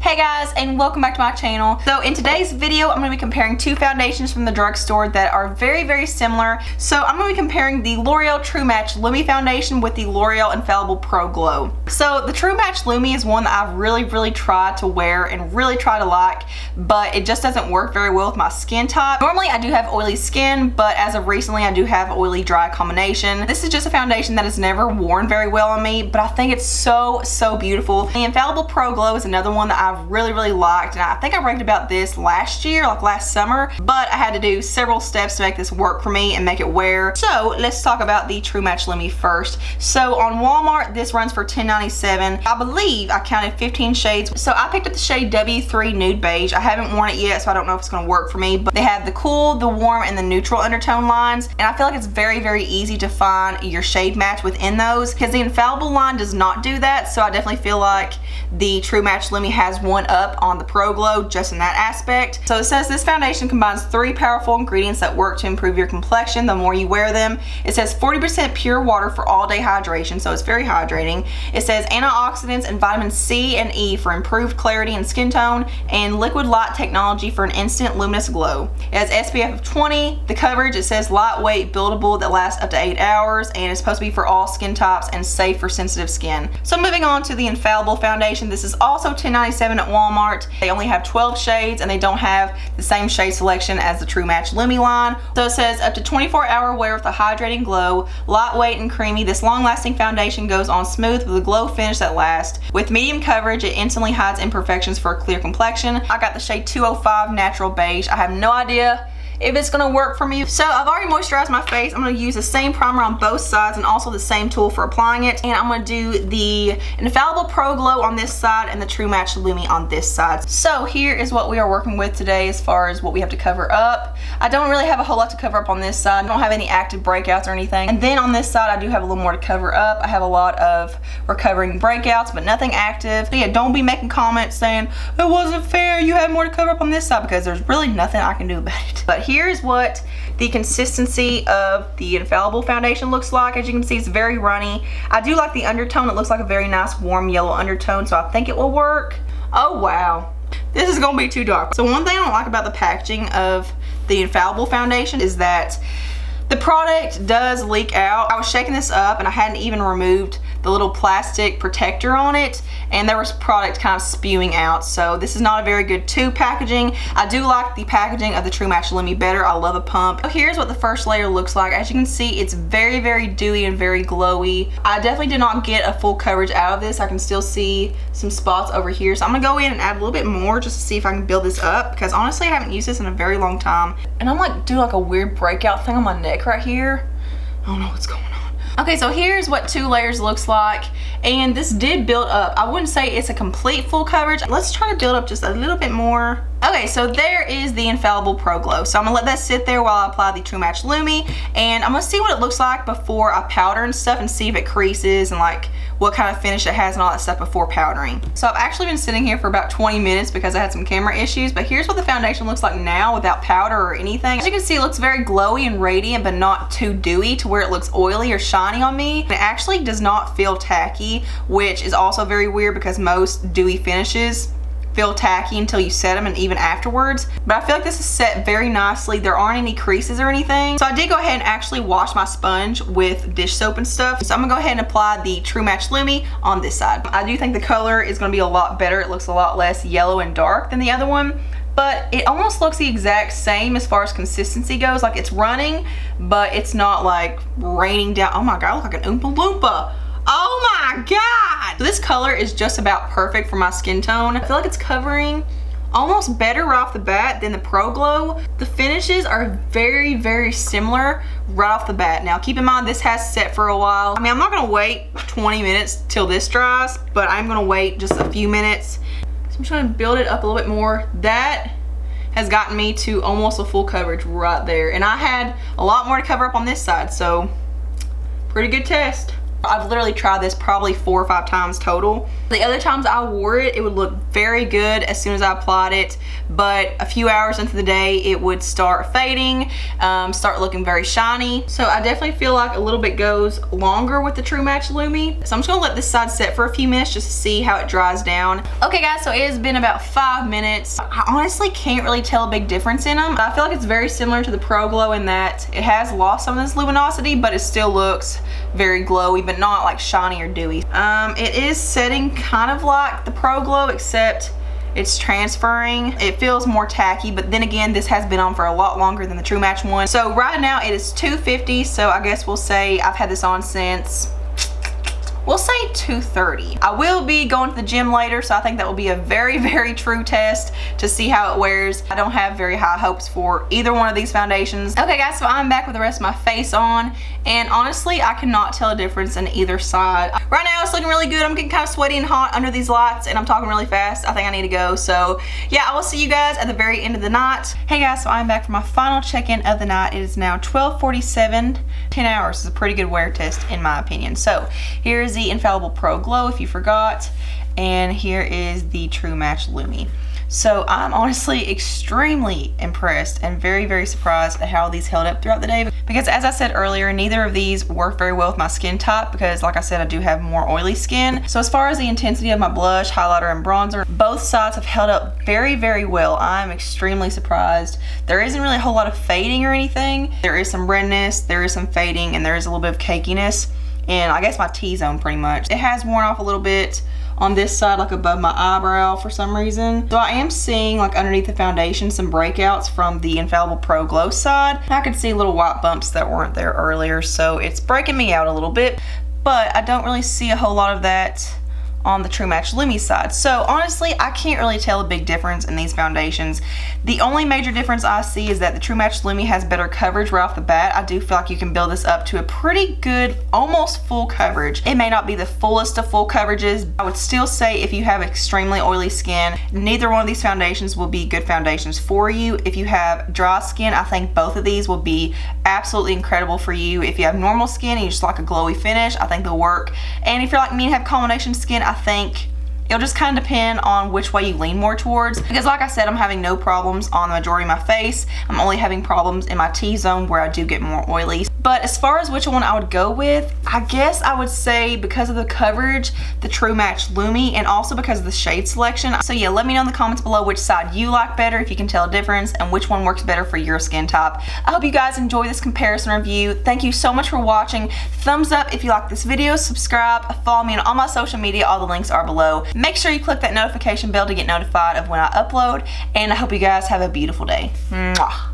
Hey guys, and welcome back to my channel. So in today's video, I'm going to be comparing two foundations from the drugstore that are very similar. So I'm going to be comparing the L'Oreal True Match Lumi foundation with the L'Oreal Infallible Pro Glow. So the True Match Lumi is one that I've really tried to wear and really try to like, but it just doesn't work very well with my skin type. Normally I do have oily skin, but as of recently I do have oily dry combination. This is just a foundation that has never worn very well on me, but I think it's so beautiful. The Infallible Pro Glow is another one that I've really liked, and I think I raved about this last year, like last summer, but I had to do several steps to make this work for me and make it wear. So let's talk about the True Match Lumi first. So on Walmart this runs for $10.97. I believe I counted 15 shades. So I picked up the shade W3 Nude Beige. I haven't worn it yet, so I don't know if it's going to work for me, but they have the cool, the warm, and the neutral undertone lines, and I feel like it's very easy to find your shade match within those because the Infallible line does not do that. So I definitely feel like the True Match Lumi has one up on the Pro Glow just in that aspect. So it says this foundation combines 3 powerful ingredients that work to improve your complexion the more you wear them. It says 40% pure water for all day hydration, so it's very hydrating. It says antioxidants and vitamin C and E for improved clarity and skin tone, and liquid light technology for an instant luminous glow. It has SPF of 20. The coverage, it says lightweight, buildable, that lasts up to 8 hours, and it's supposed to be for all skin types and safe for sensitive skin. So moving on to the Infallible foundation, this is also $10.97 at Walmart. They only have 12 shades and they don't have the same shade selection as the True Match Lumi line. So it says up to 24-hour wear with a hydrating glow, lightweight and creamy. This long-lasting foundation goes on smooth with a glow finish that lasts. With medium coverage, it instantly hides imperfections for a clear complexion. I got the shade 205 Natural Beige. I have no idea if it's gonna work for me. So I've already moisturized my face. I'm gonna use the same primer on both sides and also the same tool for applying it. And I'm gonna do the Infallible Pro Glow on this side and the True Match Lumi on this side. So here is what we are working with today as far as what we have to cover up. I don't really have a whole lot to cover up on this side. I don't have any active breakouts or anything. And then on this side, I do have a little more to cover up. I have a lot of recovering breakouts, but nothing active. So yeah, don't be making comments saying, it wasn't fair, you had more to cover up on this side, because there's really nothing I can do about it. But here's what the consistency of the Infallible foundation looks like. As you can see, it's very runny. I do like the undertone. It looks like a very nice warm yellow undertone, so I think it will work. Oh wow, this is gonna be too dark. So one thing I don't like about the packaging of the Infallible foundation is that the product does leak out. I was shaking this up and I hadn't even removed the little plastic protector on it, and there was product kind of spewing out. So this is not a very good tube packaging. I do like the packaging of the True Match Lumi better. I love a pump. So here's what the first layer looks like. As you can see, it's very dewy and very glowy. I definitely did not get a full coverage out of this. I can still see some spots over here. So I'm gonna go in and add a little bit more just to see if I can build this up, because honestly I haven't used this in a very long time. And I'm like doing like a weird breakout thing on my neck right here. I don't know what's going on. Okay, so here's what 2 layers looks like, and this did build up. I wouldn't say it's a complete full coverage. Let's try to build up just a little bit more. Okay, so there is the Infallible Pro Glow. So I'm gonna let that sit there while I apply the True Match Lumi, and I'm gonna see what it looks like before I powder and stuff, and see if it creases and like what kind of finish it has and all that stuff before powdering. So I've actually been sitting here for about 20 minutes because I had some camera issues, but here's what the foundation looks like now without powder or anything. As you can see, it looks very glowy and radiant, but not too dewy to where it looks oily or shiny on me. It actually does not feel tacky, which is also very weird because most dewy finishes feel tacky until you set them and even afterwards. But I feel like this is set very nicely. There aren't any creases or anything. So I did go ahead and actually wash my sponge with dish soap and stuff. So I'm gonna go ahead and apply the True Match Lumi on this side. I do think the color is gonna be a lot better. It looks a lot less yellow and dark than the other one, but it almost looks the exact same as far as consistency goes. Like it's running, but it's not like raining down. Oh my God, I look like an Oompa Loompa. Oh my God! So this color is just about perfect for my skin tone. I feel like it's covering almost better right off the bat than the Pro Glow. The finishes are very similar right off the bat. Now keep in mind, this has set for a while. I mean, I'm not gonna wait 20 minutes till this dries, but I'm gonna wait just a few minutes. So I'm trying to build it up a little bit more. That has gotten me to almost a full coverage right there. And I had a lot more to cover up on this side, so pretty good test. I've literally tried this probably 4 or 5 times total. The other times I wore it, it would look very good as soon as I applied it, but a few hours into the day it would start fading, start looking very shiny. So I definitely feel like a little bit goes longer with the True Match Lumi. So I'm just gonna let this side sit for a few minutes just to see how it dries down. Okay guys, so it has been about 5 minutes. I honestly can't really tell a big difference in them. I feel like it's very similar to the Pro Glow in that it has lost some of this luminosity, but it still looks very glowy, but not like shiny or dewy. It is setting kind of like the Pro Glow, except it's transferring. It feels more tacky, but then again, this has been on for a lot longer than the True Match one. So right now it is $2.50, so I guess we'll say I've had this on since, we'll say $2.30. I will be going to the gym later, so I think that will be a very, very true test to see how it wears. I don't have very high hopes for either one of these foundations. Okay guys, so I'm back with the rest of my face on, and honestly, I cannot tell a difference in either side. Right now, it's looking really good. I'm getting kind of sweaty and hot under these lights, and I'm talking really fast. I think I need to go. So yeah, I will see you guys at the very end of the night. Hey guys, so I'm back for my final check-in of the night. It is now 12:47. 10 hours is a pretty good wear test in my opinion. So here is the Infallible Pro Glow, if you forgot, and here is the True Match Lumi. So I'm honestly extremely impressed and very, very surprised at how these held up throughout the day, because as I said earlier, neither of these work very well with my skin type because like I said, I do have more oily skin. So as far as the intensity of my blush, highlighter, and bronzer, both sides have held up very, very well. I'm extremely surprised. There isn't really a whole lot of fading or anything. There is some redness, there is some fading, and there is a little bit of cakiness, and I guess my T-zone pretty much. It has worn off a little bit on this side, like above my eyebrow for some reason. So I am seeing like underneath the foundation some breakouts from the Infallible Pro Glow side. I could see little white bumps that weren't there earlier, so it's breaking me out a little bit, but I don't really see a whole lot of that on the True Match Lumi side. So honestly, I can't really tell a big difference in these foundations. The only major difference I see is that the True Match Lumi has better coverage right off the bat. I do feel like you can build this up to a pretty good, almost full coverage. It may not be the fullest of full coverages. I would still say if you have extremely oily skin, neither one of these foundations will be good foundations for you. If you have dry skin, I think both of these will be absolutely incredible for you. If you have normal skin and you just like a glowy finish, I think they'll work. And if you're like me and have combination skin, I think it'll just kind of depend on which way you lean more towards, because like I said, I'm having no problems on the majority of my face. I'm only having problems in my T-zone where I do get more oily. But as far as which one I would go with, I guess I would say because of the coverage, the True Match Lumi, and also because of the shade selection. So yeah, let me know in the comments below which side you like better, if you can tell a difference, and which one works better for your skin type. I hope you guys enjoy this comparison review. Thank you so much for watching. Thumbs up if you like this video, subscribe, follow me on all my social media, all the links are below. Make sure you click that notification bell to get notified of when I upload, and I hope you guys have a beautiful day. Mwah.